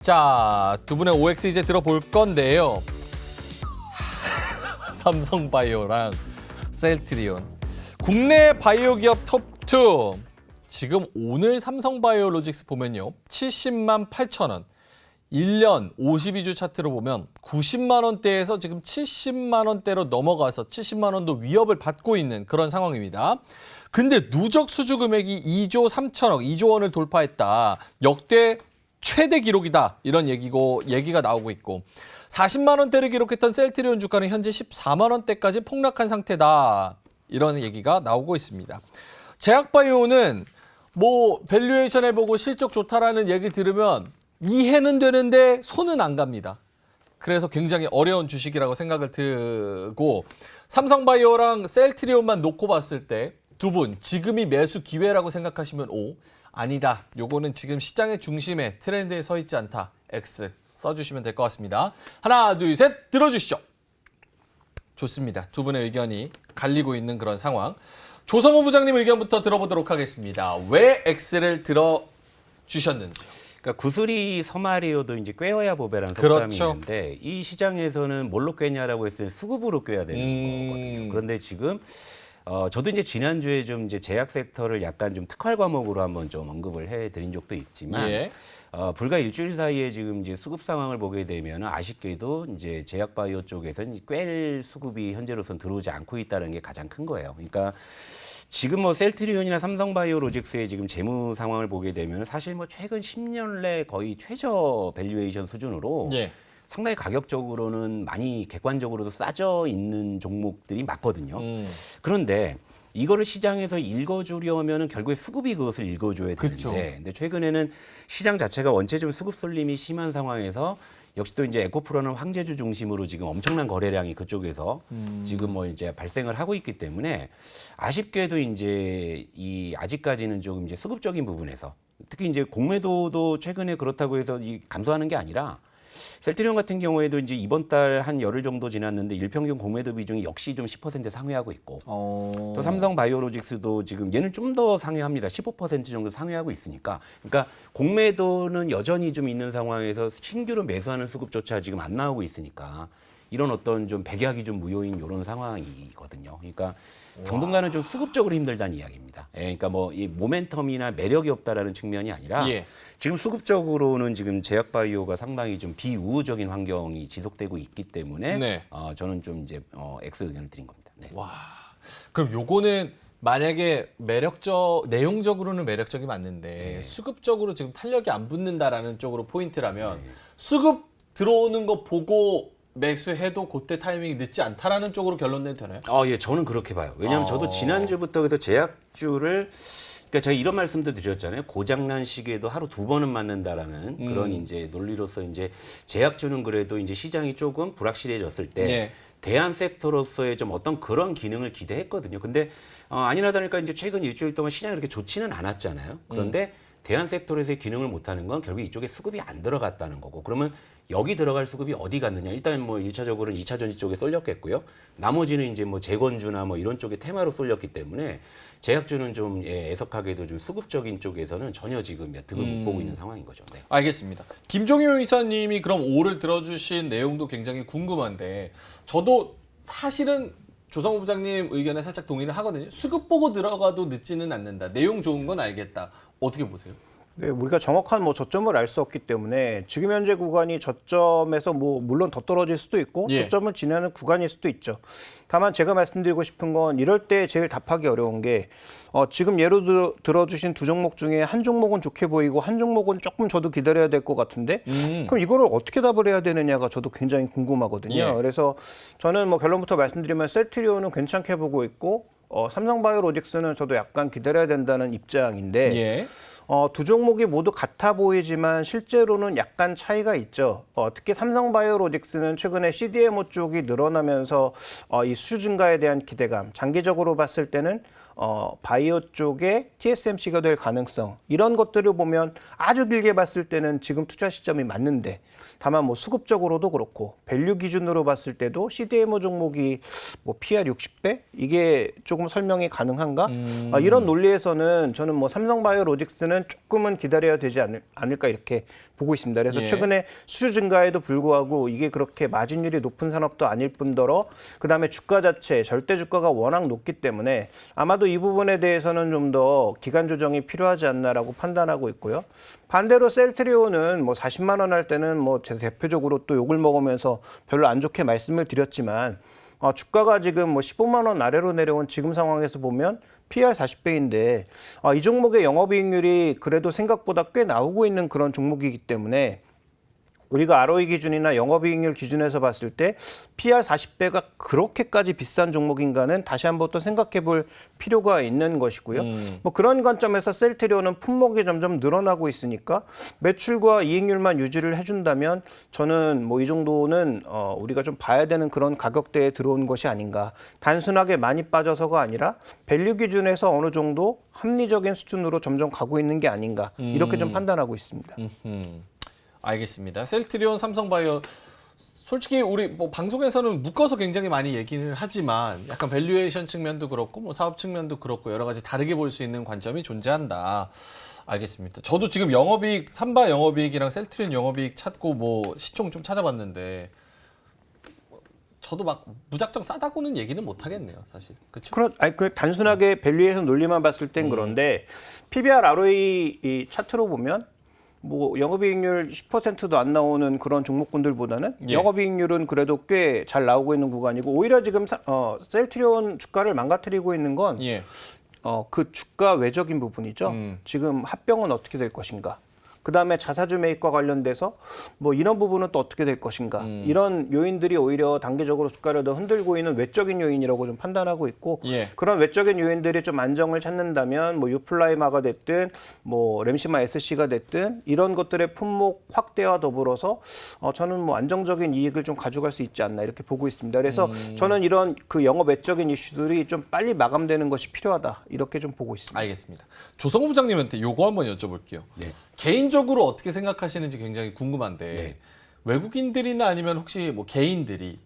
자, 두 분의 OX 이제 들어볼 건데요. 삼성바이오랑 셀트리온. 국내 바이오 기업 톱2. 지금 오늘 삼성바이오로직스 보면요. 70만 8천 원. 1년 52주 차트로 보면 90만 원대에서 지금 70만 원대로 넘어가서 70만 원도 위협을 받고 있는 그런 상황입니다. 근데 누적 수주 금액이 2조 3천억, 2조 원을 돌파했다. 역대 최대 기록이다. 이런 얘기가 나오고 있고 40만 원대를 기록했던 셀트리온 주가는 현재 14만 원대까지 폭락한 상태다. 이런 얘기가 나오고 있습니다. 제약바이오는 뭐 밸류에이션 해보고 실적 좋다라는 얘기 들으면 이해는 되는데 손은 안 갑니다. 그래서 굉장히 어려운 주식이라고 생각을 들고 삼성바이오랑 셀트리온만 놓고 봤을 때 두 분 지금이 매수 기회라고 생각하시면 O, 아니다. 요거는 지금 시장의 중심에 트렌드에 서 있지 않다. X 써주시면 될 것 같습니다. 하나, 둘, 셋 들어주시죠. 좋습니다. 두 분의 의견이 갈리고 있는 그런 상황. 조성호 부장님 의견부터 들어보도록 하겠습니다. 왜 X를 들어주셨는지요? 그러니까 구슬이 서마리오도 이제 꿰어야 보배라는 그렇죠. 속담이 있는데 이 시장에서는 뭘로 꿰냐라고 했을 때 수급으로 꿰야 되는 거거든요. 그런데 지금 저도 이제 지난주에 좀 이제 제약 섹터를 약간 좀 특활 과목으로 한번 좀 언급을 해드린 적도 있지만 예. 불과 일주일 사이에 지금 이제 수급 상황을 보게 되면 아쉽게도 이제 제약 바이오 쪽에서는 꿰 수급이 현재로선 들어오지 않고 있다는 게 가장 큰 거예요. 그러니까 지금 뭐 셀트리온이나 삼성바이오로직스의 지금 재무 상황을 보게 되면 사실 뭐 최근 10년 내 거의 최저 밸류에이션 수준으로 예. 상당히 가격적으로는 많이 객관적으로도 싸져 있는 종목들이 맞거든요. 그런데 이거를 시장에서 읽어주려면은 결국에 수급이 그것을 읽어줘야 되는데, 그쵸. 근데 최근에는 시장 자체가 원체 좀 수급 쏠림이 심한 상황에서 역시 또 이제 에코프로는 황제주 중심으로 지금 엄청난 거래량이 그쪽에서 지금 뭐 이제 발생을 하고 있기 때문에 아쉽게도 이제 이 아직까지는 조금 이제 수급적인 부분에서 특히 이제 공매도도 최근에 그렇다고 해서 이 감소하는 게 아니라 셀트리온 같은 경우에도 이제 이번 달 한 열흘 정도 지났는데 일평균 공매도 비중이 역시 좀 10% 상회하고 있고 또 삼성 바이오로직스도 지금 얘는 좀 더 상회합니다. 15% 정도 상회하고 있으니까 그러니까 공매도는 여전히 좀 있는 상황에서 신규로 매수하는 수급조차 지금 안 나오고 있으니까 이런 어떤 좀 백약이 좀 무효인 이런 상황이거든요. 그러니까 당분간은 좀 수급적으로 힘들다는 이야기입니다. 예, 그러니까 뭐 이 모멘텀이나 매력이 없다라는 측면이 아니라 예. 지금 수급적으로는 지금 제약바이오가 상당히 좀 비우호적인 환경이 지속되고 있기 때문에 네. 저는 좀 이제 X 의견을 드린 겁니다. 네. 와, 그럼 요거는 만약에 내용적으로는 매력적이 맞는데 수급적으로 지금 탄력이 안 붙는다라는 쪽으로 포인트라면 수급 들어오는 거 보고 매수해도 그때 타이밍이 늦지 않다라는 쪽으로 결론 내도 되나요? 예, 저는 그렇게 봐요. 왜냐하면 저도 지난주부터 그래서 제약주를 그러니까 제가 이런 말씀도 드렸잖아요. 고장난 시계도 하루 2번은 맞는다라는 그런 이제 논리로서 이제 제약주는 그래도 이제 시장이 조금 불확실해졌을 때 예. 대안 섹터로서의 좀 어떤 그런 기능을 기대했거든요. 근데 아니나 다를까 이제 최근 일주일 동안 시장이 그렇게 좋지는 않았잖아요. 그런데 대안 섹터에서의 기능을 못하는 건 결국 이쪽에 수급이 안 들어갔다는 거고 그러면 여기 들어갈 수급이 어디 갔느냐. 일단 뭐 1차적으로는 2차 전지 쪽에 쏠렸겠고요. 나머지는 이제 뭐 재건주나 뭐 이런 쪽에 테마로 쏠렸기 때문에 제약주는 좀 애석하게도 좀 수급적인 쪽에서는 전혀 지금 득을 못 보고 있는 상황인 거죠. 네. 알겠습니다. 김종효 이사님이 그럼 5를 들어주신 내용도 굉장히 궁금한데 저도 사실은 조성호 부장님 의견에 살짝 동의를 하거든요. 수급 보고 들어가도 늦지는 않는다. 내용 좋은 건 알겠다. 어떻게 보세요? 네, 우리가 정확한 뭐 저점을 알 수 없기 때문에 지금 현재 구간이 저점에서 뭐 물론 더 떨어질 수도 있고 예. 저점을 지나는 구간일 수도 있죠. 다만 제가 말씀드리고 싶은 건 이럴 때 제일 답하기 어려운 게 지금 예로 들어주신 두 종목 중에 한 종목은 좋게 보이고 한 종목은 조금 저도 기다려야 될 것 같은데 그럼 이거를 어떻게 답을 해야 되느냐가 저도 굉장히 궁금하거든요. 예. 그래서 저는 뭐 결론부터 말씀드리면 셀트리온은 괜찮게 보고 있고 삼성바이오로직스는 저도 약간 기다려야 된다는 입장인데 예. 두 종목이 모두 같아 보이지만 실제로는 약간 차이가 있죠. 특히 삼성바이오로직스는 최근에 CDMO 쪽이 늘어나면서 이 수주 증가에 대한 기대감, 장기적으로 봤을 때는 바이오 쪽에 TSMC가 될 가능성 이런 것들을 보면 아주 길게 봤을 때는 지금 투자 시점이 맞는데 다만 뭐 수급적으로도 그렇고 밸류 기준으로 봤을 때도 CDMO 종목이 뭐 PR 60배 이게 조금 설명이 가능한가? 이런 논리에서는 저는 뭐 삼성바이오로직스는 때는 조금은 기다려야 되지 않을까 이렇게 보고 있습니다. 그래서 예. 최근에 수주 증가에도 불구하고 이게 그렇게 마진율이 높은 산업도 아닐 뿐더러 그다음에 주가 자체 절대 주가가 워낙 높기 때문에 아마도 이 부분에 대해서는 좀 더 기간 조정이 필요하지 않나라고 판단하고 있고요. 반대로 셀트리온은 뭐 40만 원 할 때는 뭐 제 대표적으로 또 욕을 먹으면서 별로 안 좋게 말씀을 드렸지만 주가가 지금 뭐 15만 원 아래로 내려온 지금 상황에서 보면 PR 40배인데 이 종목의 영업이익률이 그래도 생각보다 꽤 나오고 있는 그런 종목이기 때문에 우리가 ROE 기준이나 영업이익률 기준에서 봤을 때 PR 40배가 그렇게까지 비싼 종목인가는 다시 한번 또 생각해 볼 필요가 있는 것이고요. 뭐 그런 관점에서 셀트리온은 품목이 점점 늘어나고 있으니까 매출과 이익률만 유지를 해준다면 저는 뭐 이 정도는 우리가 좀 봐야 되는 그런 가격대에 들어온 것이 아닌가. 단순하게 많이 빠져서가 아니라 밸류 기준에서 어느 정도 합리적인 수준으로 점점 가고 있는 게 아닌가. 이렇게 좀 판단하고 있습니다. 알겠습니다. 셀트리온, 삼성바이오 솔직히 우리 뭐 방송에서는 묶어서 굉장히 많이 얘기를 하지만 약간 밸류에이션 측면도 그렇고 뭐 사업 측면도 그렇고 여러 가지 다르게 볼 수 있는 관점이 존재한다. 알겠습니다. 저도 지금 영업이익, 삼바 영업이익이랑 셀트리온 영업이익 찾고 뭐 시총 좀 찾아봤는데 저도 막 무작정 싸다고는 얘기는 못 하겠네요, 사실. 그렇죠? 그 단순하게 밸류에이션 논리만 봤을 땐 그런데 PBR, ROE 이 차트로 보면 뭐 영업이익률 10%도 안 나오는 그런 종목군들보다는 예. 영업이익률은 그래도 꽤 잘 나오고 있는 구간이고 오히려 지금 셀트리온 주가를 망가뜨리고 있는 건 예. 그 주가 외적인 부분이죠. 지금 합병은 어떻게 될 것인가. 그다음에 자사주 매입과 관련돼서 뭐 이런 부분은 또 어떻게 될 것인가. 이런 요인들이 오히려 단기적으로 주가를 더 흔들고 있는 외적인 요인이라고 좀 판단하고 있고 예. 그런 외적인 요인들이 좀 안정을 찾는다면 뭐 유플라이마가 됐든 뭐 램시마 SC가 됐든 이런 것들의 품목 확대와 더불어서 저는 뭐 안정적인 이익을 좀 가져갈 수 있지 않나 이렇게 보고 있습니다. 그래서 저는 이런 그 영업 외적인 이슈들이 좀 빨리 마감되는 것이 필요하다 이렇게 좀 보고 있습니다. 알겠습니다. 조성우 부장님한테 요거 한번 여쭤볼게요. 네. 개인적으로 어떻게 생각하시는지 굉장히 궁금한데 네. 외국인들이나 아니면 혹시 뭐 개인들이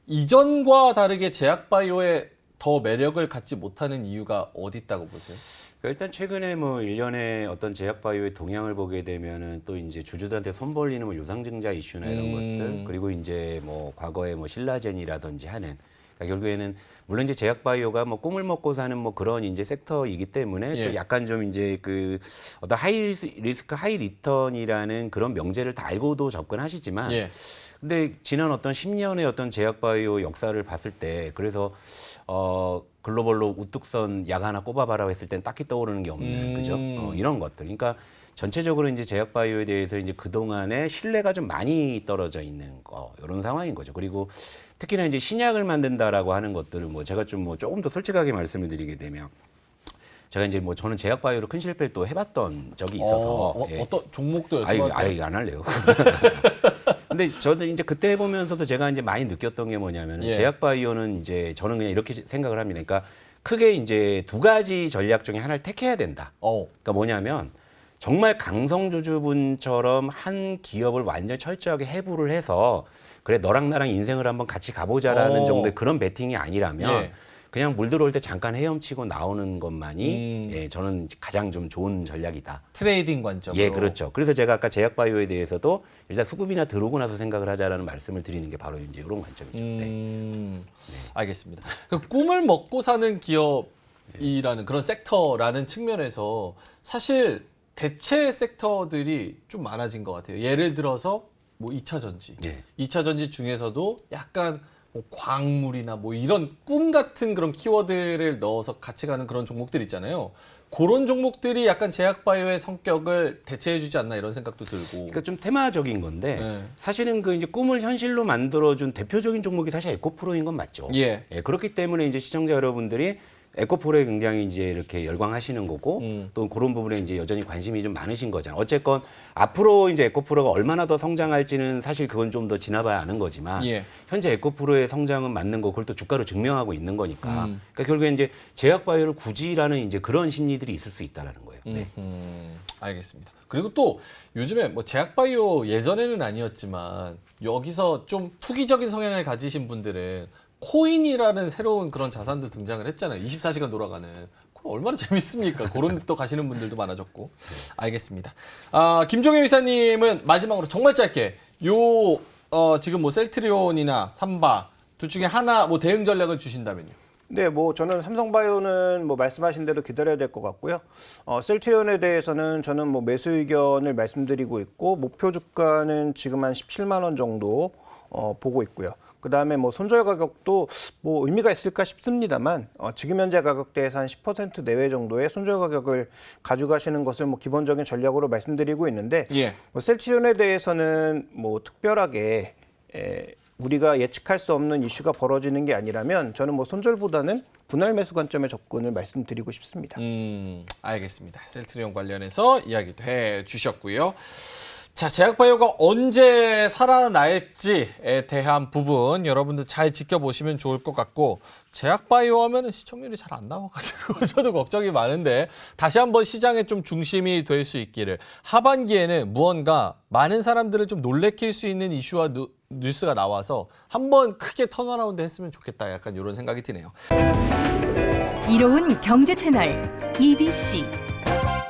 이전과 다르게 제약바이오에 더 매력을 갖지 못하는 이유가 어디 있다고 보세요? 그러니까 일단 최근에 뭐 일련의 어떤 제약바이오의 동향을 보게 되면은 또 이제 주주들한테 손 벌리는 뭐 유상증자 이슈나 이런 것들 그리고 이제 뭐 과거에 뭐 신라젠이라든지 하는 그러니까 결국에는 물론 이제 제약바이오가 뭐 꿈을 먹고 사는 뭐 그런 이제 섹터이기 때문에 예. 또 약간 좀 이제 그 어떤 하이 리스크 하이 리턴이라는 그런 명제를 다 알고도 접근하시지만 예. 근데 지난 어떤 10년의 어떤 제약바이오 역사를 봤을 때 그래서 글로벌로 우뚝 선 약 하나 꼽아봐라 했을 땐 딱히 떠오르는 게 없는 그죠? 이런 것들. 그러니까 전체적으로 이제 제약바이오에 대해서 이제 그동안에 신뢰가 좀 많이 떨어져 있는 이런 상황인 거죠. 그리고 특히나 이제 신약을 만든다라고 하는 것들을 뭐 제가 좀 뭐 조금 더 솔직하게 말씀을 드리게 되면 제가 이제 뭐 저는 제약바이오로 큰 실패를 또 해봤던 적이 있어서 예. 어떤 종목도 아유 여쭤봐도 안 할래요. 근데 저도 이제 그때 보면서도 제가 이제 많이 느꼈던 게 뭐냐면 예. 제약바이오는 이제 저는 그냥 이렇게 생각을 합니다. 그러니까 크게 이제 두 가지 전략 중에 하나를 택해야 된다. 그러니까 뭐냐면 정말 강성주주분처럼 한 기업을 완전 철저하게 해부를 해서 그래 너랑 나랑 인생을 한번 같이 가보자라는 정도의 그런 베팅이 아니라면 예. 그냥 물 들어올 때 잠깐 헤엄치고 나오는 것만이 예, 저는 가장 좀 좋은 전략이다. 트레이딩 관점으로. 예, 그렇죠. 그래서 제가 아까 제약바이오에 대해서도 일단 수급이나 들어오고 나서 생각을 하자라는 말씀을 드리는 게 바로 이제 이런 관점이죠. 네. 알겠습니다. 그 꿈을 먹고 사는 기업이라는 그런 섹터라는 측면에서 사실 대체 섹터들이 좀 많아진 것 같아요. 예를 들어서 뭐 2차 전지. 네. 2차 전지 중에서도 약간 뭐 광물이나 뭐 이런 꿈 같은 그런 키워드를 넣어서 같이 가는 그런 종목들 있잖아요. 그런 종목들이 약간 제약바이오의 성격을 대체해주지 않나 이런 생각도 들고. 그러니까 좀 테마적인 건데 네. 사실은 그 이제 꿈을 현실로 만들어준 대표적인 종목이 사실 에코프로인 건 맞죠. 예. 그렇기 때문에 이제 시청자 여러분들이 에코프로에 굉장히 이제 이렇게 열광하시는 거고 또 그런 부분에 이제 여전히 관심이 좀 많으신 거잖아요. 어쨌건 앞으로 이제 에코프로가 얼마나 더 성장할지는 사실 그건 좀 더 지나봐야 아는 거지만 예. 현재 에코프로의 성장은 맞는 거 그걸 또 주가로 증명하고 있는 거니까 그러니까 결국에 이제 제약바이오를 굳이라는 이제 그런 심리들이 있을 수 있다라는 거예요. 네. 알겠습니다. 그리고 또 요즘에 뭐 제약바이오 예전에는 아니었지만 여기서 좀 투기적인 성향을 가지신 분들은 코인이라는 새로운 그런 자산도 등장을 했잖아요. 24시간 돌아가는. 얼마나 재밌습니까? 그런 데 또 가시는 분들도 많아졌고. 알겠습니다. 김종현 의사님은 마지막으로 정말 짧게 지금 뭐 셀트리온이나 삼바 둘 중에 하나 뭐 대응 전략을 주신다면요. 네, 뭐 저는 삼성바이오는 뭐 말씀하신 대로 기다려야 될 것 같고요. 셀트리온에 대해서는 저는 뭐 매수 의견을 말씀드리고 있고 목표 주가는 지금 한 17만 원 정도 보고 있고요. 그다음에 뭐 손절 가격도 뭐 의미가 있을까 싶습니다만 지금 현재 가격대에서 한 10% 내외 정도의 손절 가격을 가져가시는 것을 뭐 기본적인 전략으로 말씀드리고 있는데 예. 뭐 셀트리온에 대해서는 뭐 특별하게 우리가 예측할 수 없는 이슈가 벌어지는 게 아니라면 저는 뭐 손절보다는 분할 매수 관점의 접근을 말씀드리고 싶습니다. 알겠습니다. 셀트리온 관련해서 이야기도 해주셨고요. 자, 제약바이오가 언제 살아날지에 대한 부분 여러분들 잘 지켜보시면 좋을 것 같고 제약바이오 하면 시청률이 잘 안 나와가지고 저도 걱정이 많은데 다시 한번 시장의 좀 중심이 될 수 있기를 하반기에는 무언가 많은 사람들을 좀 놀래킬 수 있는 이슈와 뉴스가 나와서 한번 크게 턴어라운드 했으면 좋겠다 약간 이런 생각이 드네요. 이로운 경제 채널 EBC